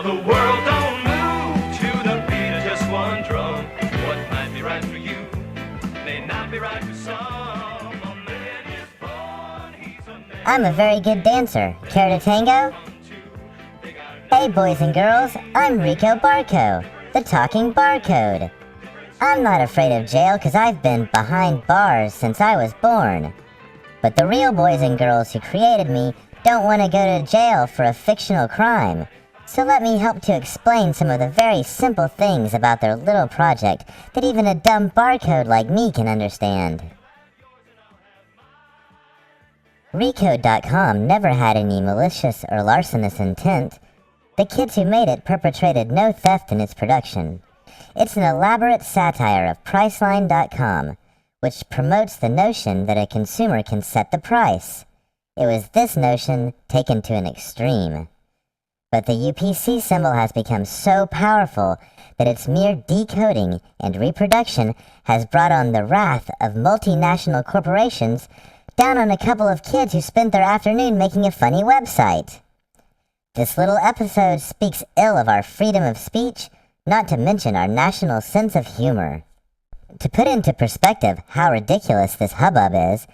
Now the world don't move to the beat of just one drum. What might be right for you may not be right for some. A man is born, he's a man. I'm a very good dancer. Care to tango? Hey boys and girls, I'm Ricobarro, the Talking Barcode. I'm not afraid of jail because I've been behind bars since I was born. But the real boys and girls who created me don't want to go to jail for a fictional crime. So let me help to explain some of the very simple things about their little project that even a dumb barcode like me can understand. Recode.com never had any malicious or larcenous intent. The kids who made it perpetrated no theft in its production. It's an elaborate satire of Priceline.com, which promotes the notion that a consumer can set the price. It was this notion taken to an extreme. But the UPC symbol has become so powerful that its mere decoding and reproduction has brought on the wrath of multinational corporations down on a couple of kids who spent their afternoon making a funny website. This little episode speaks ill of our freedom of speech, not to mention our national sense of humor. To put into perspective how ridiculous this hubbub is,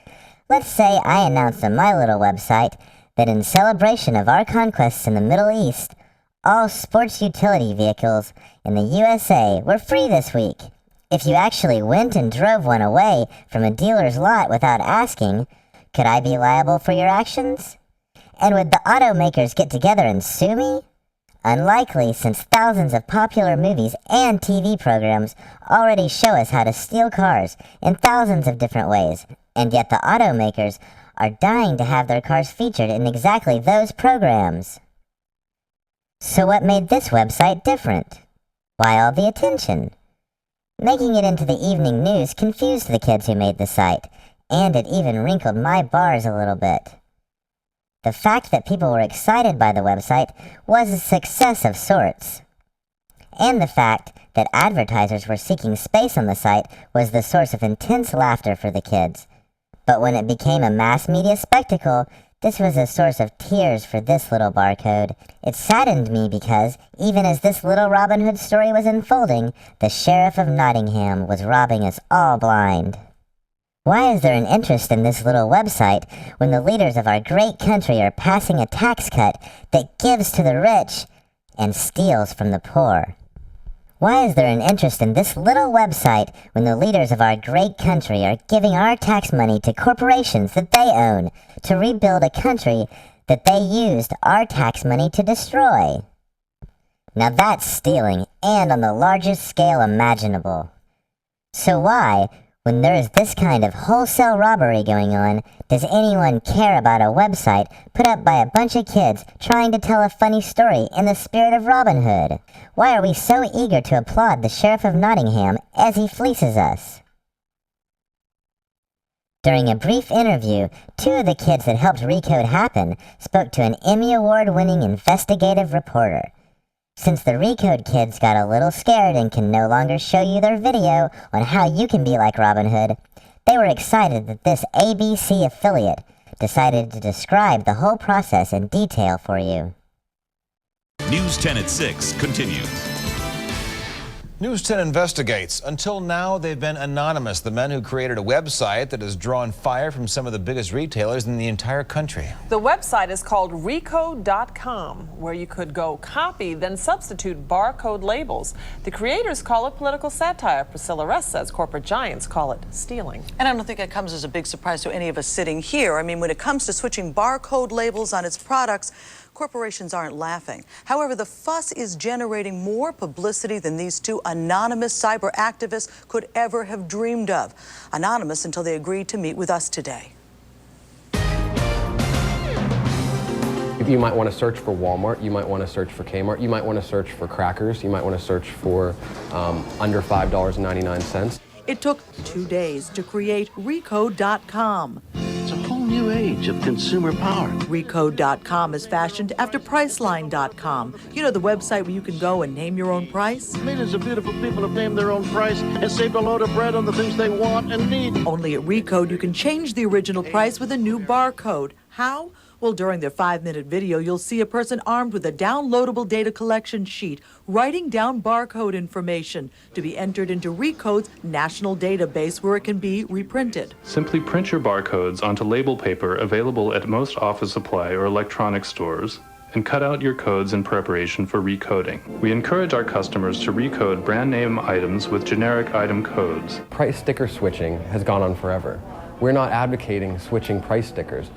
let's say I announced on my little website that in celebration of our conquests in the Middle East, all sports utility vehicles in the USA were free this week. If you actually went and drove one away from a dealer's lot without asking, could I be liable for your actions? And would the automakers get together and sue me? Unlikely, since thousands of popular movies and TV programs already show us how to steal cars in thousands of different ways, and yet the automakers are dying to have their cars featured in exactly those programs. So what made this website different? Why all the attention? Making it into the evening news confused the kids who made the site, and it even wrinkled my bars a little bit. The fact that people were excited by the website was a success of sorts. And the fact that advertisers were seeking space on the site was the source of intense laughter for the kids. But when it became a mass media spectacle, this was a source of tears for this little barcode. It saddened me because, even as this little Robin Hood story was unfolding, the Sheriff of Nottingham was robbing us all blind. Why is there an interest in this little website when the leaders of our great country are passing a tax cut that gives to the rich and steals from the poor? Why is there an interest in this little website when the leaders of our great country are giving our tax money to corporations that they own to rebuild a country that they used our tax money to destroy? Now that's stealing, and on the largest scale imaginable. So why, when there is this kind of wholesale robbery going on, does anyone care about a website put up by a bunch of kids trying to tell a funny story in the spirit of Robin Hood? Why are we so eager to applaud the Sheriff of Nottingham as he fleeces us? During a brief interview, two of the kids that helped Recode happen spoke to an Emmy Award-winning investigative reporter. Since the Recode kids got a little scared and can no longer show you their video on how you can be like Robin Hood, they were excited that this ABC affiliate decided to describe the whole process in detail for you. News 10 at 6 continues. News 10 investigates. Until now, they've been anonymous. The men who created a website that has drawn fire from some of the biggest retailers in the entire country. The website is called Recode.com, where you could go copy, then substitute barcode labels. The creators call it political satire. Pricilla Ress says corporate giants call it stealing. And I don't think that comes as a big surprise to any of us sitting here. I mean, when it comes to switching barcode labels on its products, corporations aren't laughing. However, the fuss is generating more publicity than these two anonymous cyber activists could ever have dreamed of. Anonymous until they agreed to meet with us today. You might want to search for Walmart, you might want to search for Kmart, you might want to search for crackers, you might want to search for under $5.99. It took 2 days to create Recode.com. It's a whole new age of consumer power. Recode.com is fashioned after Priceline.com. You know, the website where you can go and name your own price? Millions of beautiful people have named their own price and saved a load of bread on the things they want and need. Only at Recode you can change the original price with a new barcode. How? Well, during their 5-minute video, you'll see a person armed with a downloadable data collection sheet writing down barcode information to be entered into Recode's national database where it can be reprinted. Simply print your barcodes onto label paper available at most office supply or electronic stores and cut out your codes in preparation for recoding. We encourage our customers to recode brand name items with generic item codes. Price sticker switching has gone on forever. We're not advocating switching price stickers.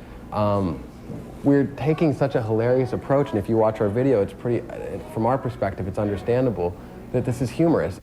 We're taking such a hilarious approach, and if you watch our video, it's pretty, from our perspective, it's understandable that this is humorous.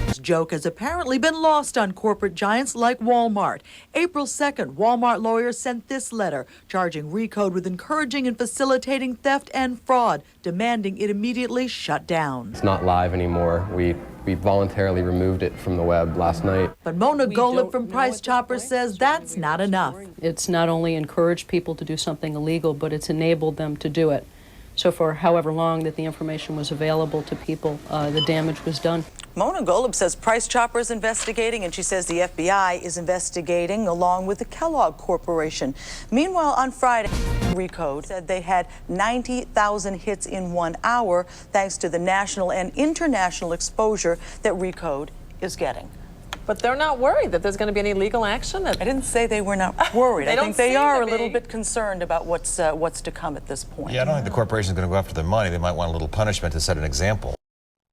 This joke has apparently been lost on corporate giants like Walmart. April 2nd, Walmart lawyers sent this letter charging Recode with encouraging and facilitating theft and fraud, demanding it immediately shut down. It's not live anymore. We voluntarily removed it from the web last night. But Mona Golub from Price Chopper says that's not enough. It's not only encouraged people to do something illegal, but it's enabled them to do it. So for however long that the information was available to people, the damage was done. Mona Golub says Price Chopper is investigating, and she says the FBI is investigating along with the Kellogg Corporation. Meanwhile, on Friday, Recode said they had 90,000 hits in 1 hour thanks to the national and international exposure that Recode is getting. But they're not worried that there's going to be any legal action? I didn't say they were not worried. I think they are a little be. bit concerned about what's to come at this point. Yeah, I don't think the corporation's going to go after their money. They might want a little punishment to set an example.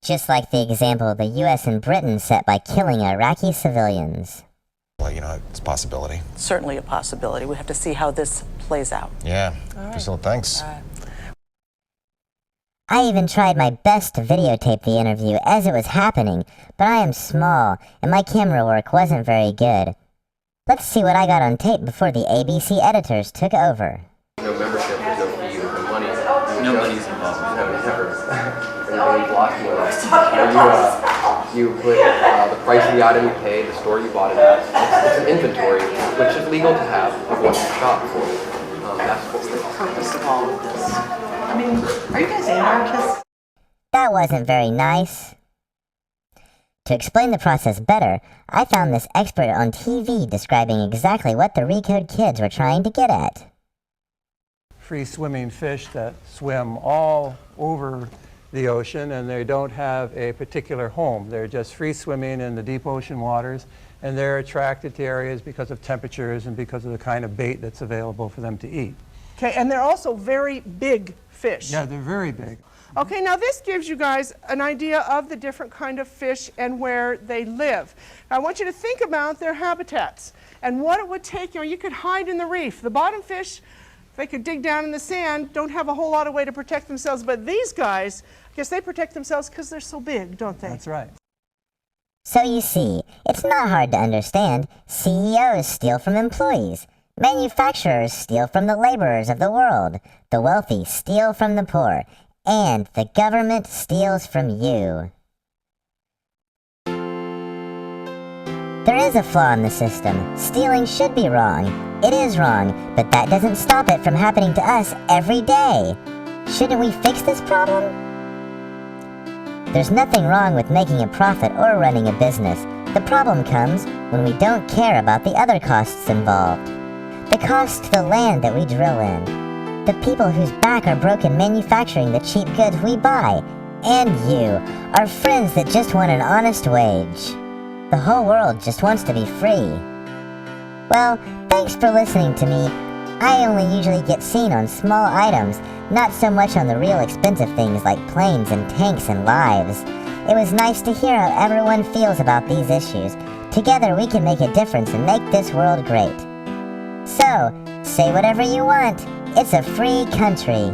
Just like the example the US and Britain set by killing Iraqi civilians. Well, you know, it's a possibility. Certainly a possibility. We have to see how this plays out. Yeah. Priscilla, thanks. I even tried my best to videotape the interview as it was happening, but I am small, and my camera work wasn't very good. Let's see what I got on tape before the ABC editors took over. No membership, there's no fee, there's no money. No money's involved. No, never. Everything blocked you put the price of the item you paid, the store you bought it at. It's an inventory, which is legal to have of what you shop for. That's what's the Purpose of all of this. I mean, are you guys anarchists? That wasn't very nice. To explain the process better, I found this expert on TV describing exactly what the Recode kids were trying to get at. Free-swimming fish that swim all over the ocean, and they don't have a particular home. They're just free-swimming in the deep ocean waters, and they're attracted to areas because of temperatures and because of the kind of bait that's available for them to eat. Okay, and they're also very big fish. Yeah, they're very big. Okay, now this gives you guys an idea of the different kind of fish and where they live. I want you to think about their habitats and what it would take. You know, you could hide in the reef. The bottom fish, they could dig down in the sand, don't have a whole lot of way to protect themselves, but these guys, I guess they protect themselves because they're so big, don't they? That's right. So you see, it's not hard to understand. CEOs steal from employees. Manufacturers steal from the laborers of the world. The wealthy steal from the poor. And the government steals from you. There is a flaw in the system. Stealing should be wrong. It is wrong, but that doesn't stop it from happening to us every day. Shouldn't we fix this problem? There's nothing wrong with making a profit or running a business. The problem comes when we don't care about the other costs involved. The cost to the land that we drill in. The people whose back are broken manufacturing the cheap goods we buy. And you, our friends that just want an honest wage. The whole world just wants to be free. Well, thanks for listening to me. I only usually get seen on small items, not so much on the real expensive things like planes and tanks and lives. It was nice to hear how everyone feels about these issues. Together we can make a difference and make this world great. So, say whatever you want. It's a free country.